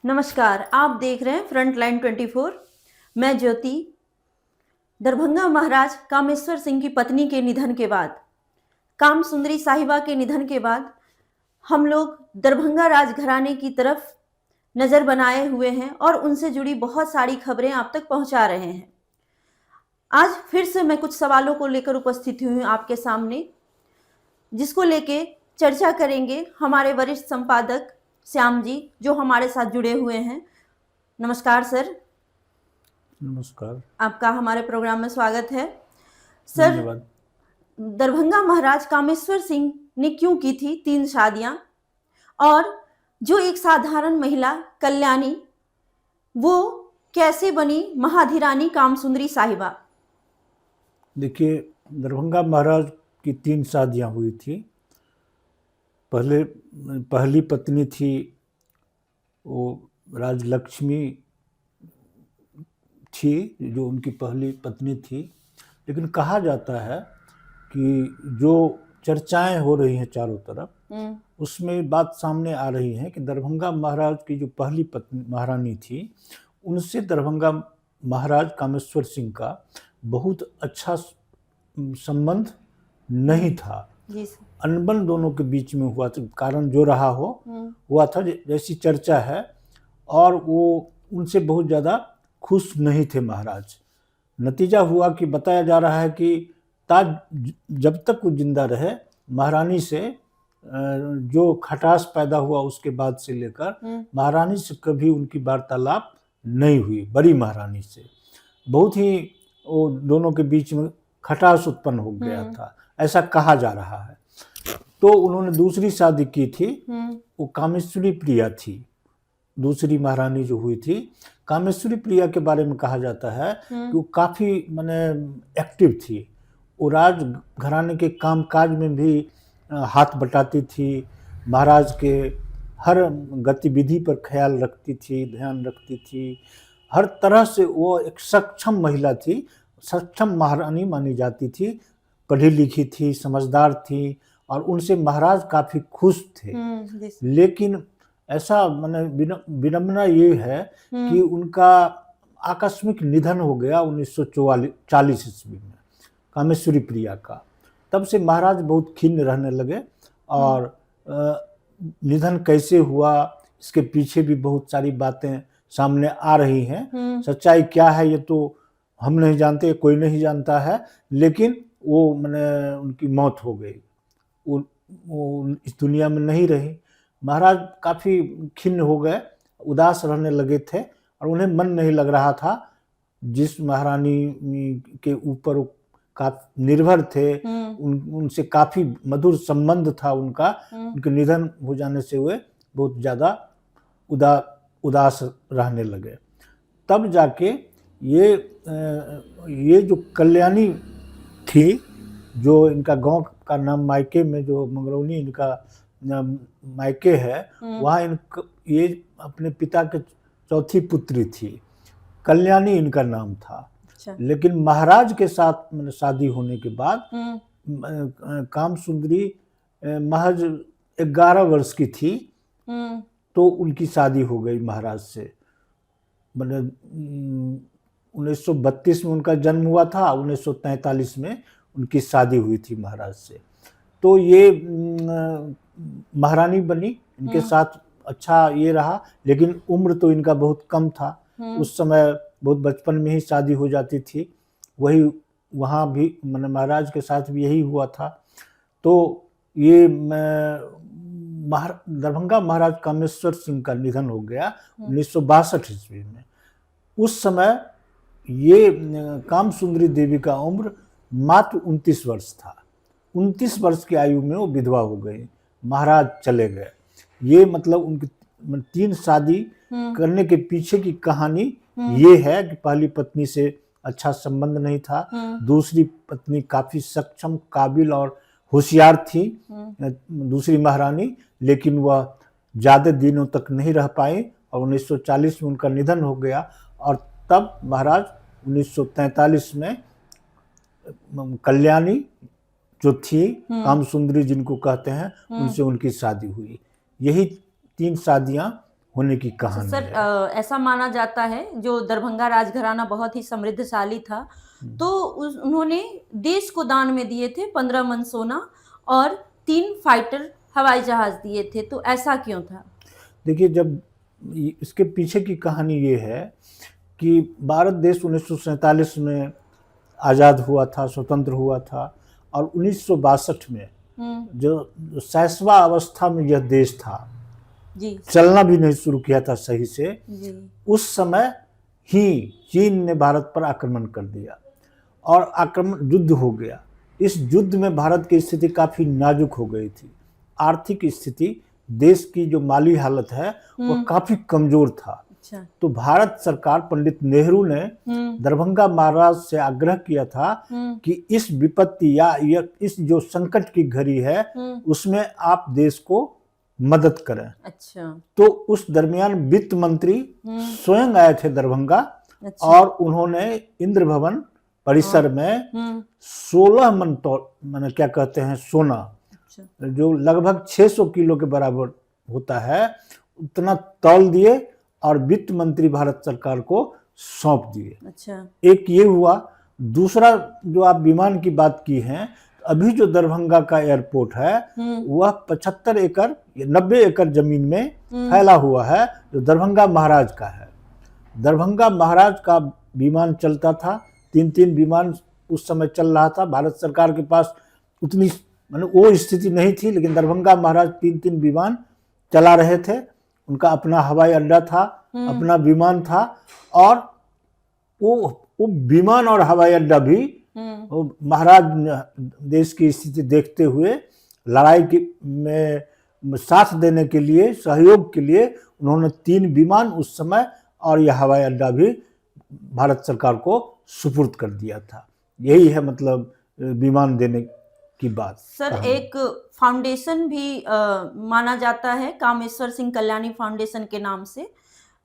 नमस्कार, आप देख रहे हैं फ्रंट लाइन 24। मैं ज्योति। दरभंगा महाराज कामेश्वर सिंह की पत्नी के निधन के बाद, काम सुंदरी साहिबा के निधन के बाद हम लोग दरभंगा राजघराने की तरफ नज़र बनाए हुए हैं और उनसे जुड़ी बहुत सारी खबरें आप तक पहुंचा रहे हैं। आज फिर से मैं कुछ सवालों को लेकर उपस्थित हुई हूँ आपके सामने, जिसको लेके चर्चा करेंगे हमारे वरिष्ठ संपादक श्याम जी, जो हमारे साथ जुड़े हुए हैं। नमस्कार सर। नमस्कार। आपका हमारे प्रोग्राम में स्वागत है सर। धन्यवाद। दरभंगा महाराज कामेश्वर सिंह ने क्यों की थी 3 शादियां, और जो एक साधारण महिला कल्याणी, वो कैसे बनी महाधिरानी कामसुंदरी साहिबा? देखिए, दरभंगा महाराज की 3 शादियां हुई थी। पहली पत्नी थी वो राजलक्ष्मी थी, जो उनकी पहली पत्नी थी। लेकिन कहा जाता है कि जो चर्चाएं हो रही हैं चारों तरफ, उसमें बात सामने आ रही है कि दरभंगा महाराज की जो पहली पत्नी महारानी थी, उनसे दरभंगा महाराज कामेश्वर सिंह का बहुत अच्छा संबंध नहीं था। अनबन दोनों के बीच में हुआ था, कारण जो रहा हो हुआ था, जैसी चर्चा है। और वो उनसे बहुत ज़्यादा खुश नहीं थे महाराज। नतीजा हुआ कि बताया जा रहा है कि ताज जब तक वो जिंदा रहे, महारानी से जो खटास पैदा हुआ उसके बाद से लेकर महारानी से कभी उनकी वार्तालाप नहीं हुई। बड़ी महारानी से बहुत ही वो दोनों के बीच में खटास उत्पन्न हो गया था, ऐसा कहा जा रहा है। तो उन्होंने दूसरी शादी की थी, वो कामेश्वरी प्रिया थी। दूसरी महारानी जो हुई थी कामेश्वरी प्रिया के बारे में कहा जाता है कि वो काफ़ी माने एक्टिव थी। वो राज घराने के कामकाज में भी हाथ बटाती थी, महाराज के हर गतिविधि पर ख्याल रखती थी, ध्यान रखती थी। हर तरह से वो एक सक्षम महिला थी, सक्षम महारानी मानी जाती थी। पढ़ी लिखी थी, समझदार थी, और उनसे महाराज काफ़ी खुश थे। लेकिन ऐसा माने विडंबना ये है कि उनका आकस्मिक निधन हो गया 1940 ईस्वी में, कामेश्वरी प्रिया का। तब से महाराज बहुत खिन्न रहने लगे, और निधन कैसे हुआ इसके पीछे भी बहुत सारी बातें सामने आ रही हैं। सच्चाई क्या है ये तो हम नहीं जानते, कोई नहीं जानता है। लेकिन वो माने उनकी मौत हो गई, वो इस दुनिया में नहीं रही। महाराज काफ़ी खिन्न हो गए, उदास रहने लगे थे, और उन्हें मन नहीं लग रहा था। जिस महारानी के ऊपर का निर्भर थे, उनसे काफ़ी मधुर संबंध था उनका, उनके निधन हो जाने से वे बहुत ज़्यादा उदास रहने लगे। तब जाके ये जो कल्याणी थी, जो इनका गांव का नाम मायके में, जो मंगरौनी इनका मायके है, वहाँ ये अपने पिता के चौथी पुत्री थी। कल्याणी इनका नाम था। लेकिन महाराज के साथ शादी होने के बाद कामसुंदरी महज 11 वर्ष की थी, तो उनकी शादी हो गई महाराज से। मतलब 1932 में उनका जन्म हुआ था, 1943 में उनकी शादी हुई थी महाराज से। तो ये महारानी बनी, इनके साथ अच्छा ये रहा। लेकिन उम्र तो इनका बहुत कम था, उस समय बहुत बचपन में ही शादी हो जाती थी। वही वहाँ भी मैंने महाराज के साथ भी यही हुआ था। तो ये दरभंगा महाराज कामेश्वर सिंह का निधन हो गया 1962 ईस्वी में। उस समय ये कामसुंदरी देवी का उम्र मात्र 29 वर्ष था। 29 वर्ष की आयु में वो विधवा हो गई, महाराज चले गए। ये मतलब उनकी 3 शादी करने के पीछे की कहानी ये है कि पहली पत्नी से अच्छा संबंध नहीं था, दूसरी पत्नी काफ़ी सक्षम, काबिल और होशियार थी, दूसरी महारानी, लेकिन वह ज़्यादा दिनों तक नहीं रह पाई, और 1940 में उनका निधन हो गया। और तब महाराज 1943 में कल्याणी जो थी, कामसुंदरी जिनको कहते हैं, उनसे उनकी शादी हुई। यही 3 शादियां होने की कहानी सर है। ऐसा माना जाता है जो दरभंगा राजघराना बहुत ही समृद्धशाली था, तो उन्होंने देश को दान में दिए थे 15 मन सोना और 3 फाइटर हवाई जहाज दिए थे, तो ऐसा क्यों था? देखिए, जब इसके पीछे की कहानी ये है कि भारत देश 1947 में आज़ाद हुआ था, स्वतंत्र हुआ था, और 1962 में जो शैशवा अवस्था में यह देश था, जी चलना भी नहीं शुरू किया था सही से, जी उस समय ही चीन ने भारत पर आक्रमण कर दिया और आक्रमण युद्ध हो गया। इस युद्ध में भारत की स्थिति काफ़ी नाजुक हो गई थी। आर्थिक स्थिति, देश की जो माली हालत है वह काफ़ी कमज़ोर था। अच्छा तो भारत सरकार, पंडित नेहरू ने दरभंगा महाराज से आग्रह किया था कि इस विपत्ति या इस जो संकट की घड़ी है उसमें आप देश को मदद करें। अच्छा तो उस दरमियान वित्त मंत्री स्वयं आए थे दरभंगा, अच्छा और उन्होंने इंद्र भवन परिसर में 16 मन मैंने क्या कहते हैं सोना, अच्छा जो लगभग 600 किलो के बराबर होता है, उतना तौल दिए और वित्त मंत्री भारत सरकार को सौंप दिए। अच्छा एक ये हुआ। दूसरा, जो आप विमान की बात की हैं, अभी जो दरभंगा का एयरपोर्ट है वह 75 एकड़ 90 एकड़ जमीन में फैला हुआ है, जो दरभंगा महाराज का है। दरभंगा महाराज का विमान चलता था, 3-3 विमान उस समय चल रहा था। भारत सरकार के पास उतनी माने वो स्थिति नहीं थी, लेकिन दरभंगा महाराज 3-3 विमान चला रहे थे। उनका अपना हवाई अड्डा था, अपना विमान था, और वो विमान और हवाई अड्डा भी महाराज देश की स्थिति देखते हुए लड़ाई में साथ देने के लिए, सहयोग के लिए उन्होंने 3 विमान उस समय और यह हवाई अड्डा भी भारत सरकार को सुपुर्द कर दिया था। यही है मतलब विमान देने की बात। सर एक फाउंडेशन भी माना जाता है, कामेश्वर सिंह कल्याणी फाउंडेशन के नाम से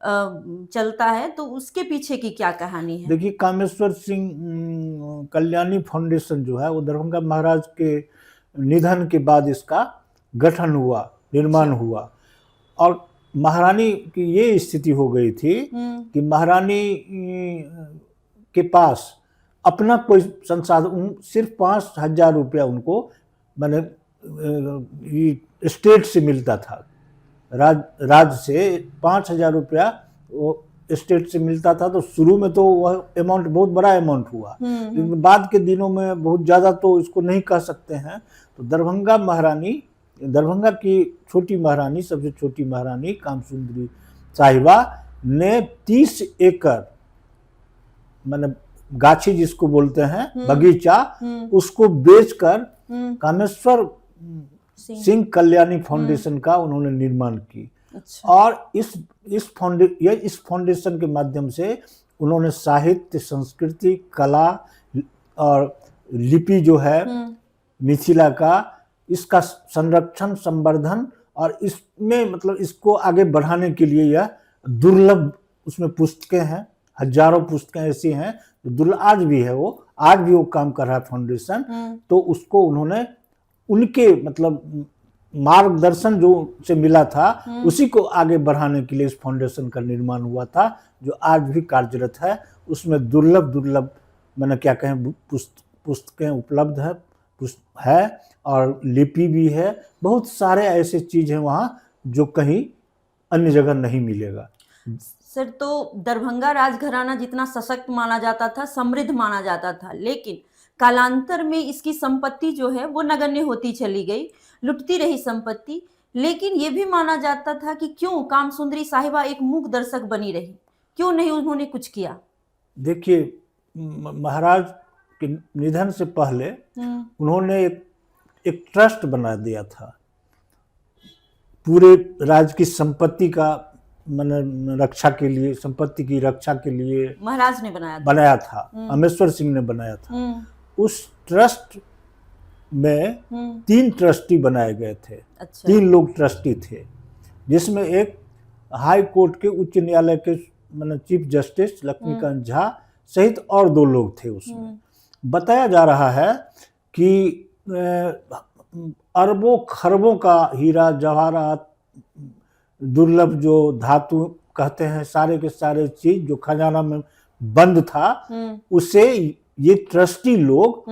चलता है, तो उसके पीछे की क्या कहानी है? देखिए, कामेश्वर सिंह कल्याणी फाउंडेशन जो है वो दरभंगा महाराज के निधन के बाद इसका गठन हुआ, निर्माण हुआ, और महारानी की ये स्थिति हो गई थी कि महारानी के पास अपना कोई संसाधन, सिर्फ 5,000 रुपया उनको मैंने स्टेट से मिलता था, राज्य से 5,000 रुपया वो स्टेट से मिलता था। तो शुरू में तो वह अमाउंट बहुत बड़ा अमाउंट हुआ, लेकिन बाद के दिनों में बहुत ज़्यादा तो इसको नहीं कह सकते हैं। तो दरभंगा महारानी, दरभंगा की छोटी महारानी, सबसे छोटी महारानी कामसुंदरी साहिबा ने 30 एकड़ मैंने गाछी जिसको बोलते हैं, बगीचा, उसको बेचकर कामेश्वर सिंह कल्याणी फाउंडेशन का उन्होंने निर्माण की। अच्छा। और इस फाउंडेशन के माध्यम से उन्होंने साहित्य, संस्कृति, कला और लिपि जो है मिथिला का, इसका संरक्षण, संवर्धन, और इसमें मतलब इसको आगे बढ़ाने के लिए यह दुर्लभ, उसमें पुस्तकें हैं, हजारों पुस्तकें ऐसी हैं जो दुर्लभ आज भी है, आज भी वो काम कर रहा है फाउंडेशन। तो उसको उन्होंने उनके मतलब मार्गदर्शन जो से मिला था उसी को आगे बढ़ाने के लिए इस फाउंडेशन का निर्माण हुआ था, जो आज भी कार्यरत है। उसमें दुर्लभ मैंने क्या कहें पुस्तकें उपलब्ध है और लिपि भी है। बहुत सारे ऐसे चीज़ हैं वहाँ जो कहीं अन्य जगह नहीं मिलेगा। सर, तो दरभंगा राजघराना जितना सशक्त माना जाता था, समृद्ध माना जाता था, लेकिन कालांतर में इसकी संपत्ति जो है वो नगण्य होती चली गई, लुटती रही संपत्ति। लेकिन ये भी माना जाता था कि क्यों कामसुंदरी साहिबा एक मूक दर्शक बनी रही, क्यों नहीं उन्होंने कुछ किया? देखिए, महाराज के निधन से पहले उन्होंने एक ट्रस्ट बना दिया था, पूरे राज्य की संपत्ति का रक्षा के लिए, संपत्ति की रक्षा के लिए महाराज ने बनाया था, कामेश्वर सिंह ने बनाया था। उस ट्रस्ट में 3 ट्रस्टी बनाए गए थे। अच्छा। 3 लोग ट्रस्टी थे, जिसमें एक हाई कोर्ट के, उच्च न्यायालय के चीफ जस्टिस लक्ष्मीकांत झा सहित और 2 लोग थे उसमें। बताया जा रहा है कि अरबों खरबों का हीरा जवाहरात दुर्लभ जो धातु कहते हैं, सारे के सारे चीज जो खजाना में बंद था, उसे ये ट्रस्टी लोग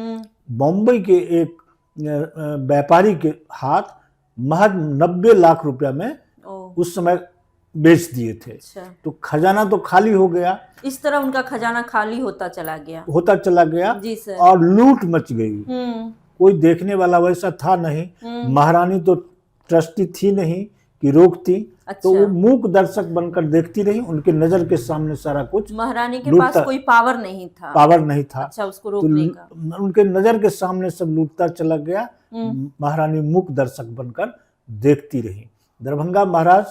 बॉम्बे के एक व्यापारी के हाथ महज 90 लाख रुपया में उस समय बेच दिए थे। अच्छा। तो खजाना तो खाली हो गया, इस तरह उनका खजाना खाली होता चला गया जी सर। और लूट मच गई। कोई देखने वाला वैसा था नहीं, महारानी तो ट्रस्टी थी नहीं कि रोकती। अच्छा। तो वो मूक दर्शक बनकर देखती रही, उनके नजर के सामने सारा कुछ। महारानी के पास कोई पावर नहीं था। अच्छा, उसको रोकने का। उनके नजर के सामने सब लूटता चला गया, महारानी मूक दर्शक बनकर देखती रही। दरभंगा महाराज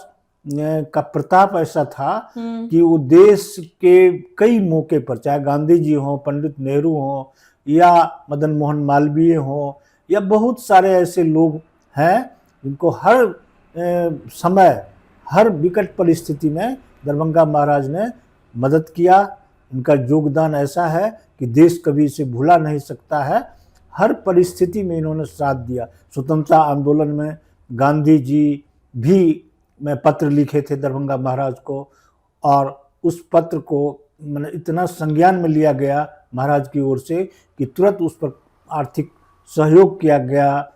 का प्रताप ऐसा था कि वो देश के कई मौके पर, चाहे गांधी जी हो, पंडित नेहरू हो, या मदन मोहन मालवीय हो, या बहुत सारे ऐसे लोग हैं जिनको हर समय, हर विकट परिस्थिति में दरभंगा महाराज ने मदद किया। इनका योगदान ऐसा है कि देश कभी इसे भुला नहीं सकता है। हर परिस्थिति में इन्होंने साथ दिया। स्वतंत्रता आंदोलन में गांधी जी भी में पत्र लिखे थे दरभंगा महाराज को, और उस पत्र को मैंने इतना संज्ञान में लिया गया महाराज की ओर से कि तुरंत उस पर आर्थिक सहयोग किया गया,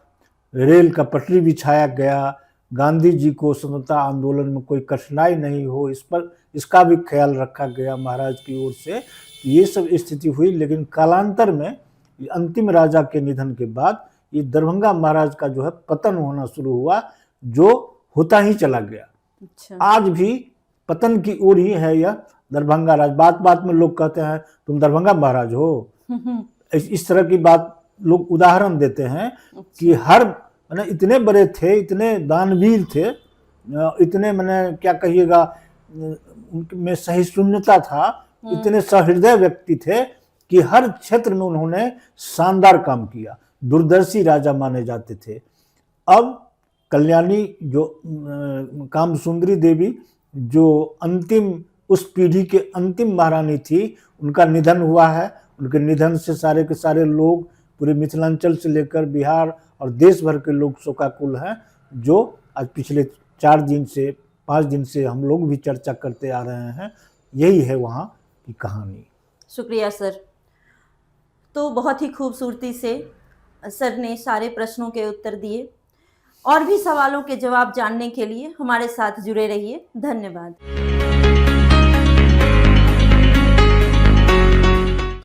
रेल का पटरी बिछाया गया, गांधी जी को स्वतंत्रता आंदोलन में कोई कठिनाई नहीं हो, इसका भी ख्याल रखा गया महाराज की ओर से। ये सब स्थिति हुई। लेकिन कालांतर में अंतिम राजा के निधन के बाद ये दरभंगा महाराज का जो है पतन होना शुरू हुआ, जो होता ही चला गया। अच्छा। आज भी पतन की ओर ही है यह दरभंगा राज। बात बात में लोग कहते हैं तुम दरभंगा महाराज हो, इस तरह की बात लोग उदाहरण देते हैं। कि हर मैंने इतने बड़े थे, इतने दानवीर थे, इतने मैंने क्या कहिएगा, उनमें सहिष्णुता था, इतने सहृदय व्यक्ति थे कि हर क्षेत्र में उन्होंने शानदार काम किया, दूरदर्शी राजा माने जाते थे। अब कल्याणी जो कामसुंदरी देवी, जो अंतिम, उस पीढ़ी के अंतिम महारानी थी, उनका निधन हुआ है। उनके निधन से सारे के सारे लोग, पूरे मिथिलांचल से लेकर बिहार और देश भर के लोग शोकाकुल हैं, जो आज पिछले 4 दिन से 5 दिन से हम लोग भी चर्चा करते आ रहे हैं। यही है वहाँ की कहानी। शुक्रिया सर। तो बहुत ही खूबसूरती से सर ने सारे प्रश्नों के उत्तर दिए। और भी सवालों के जवाब जानने के लिए हमारे साथ जुड़े रहिए। धन्यवाद।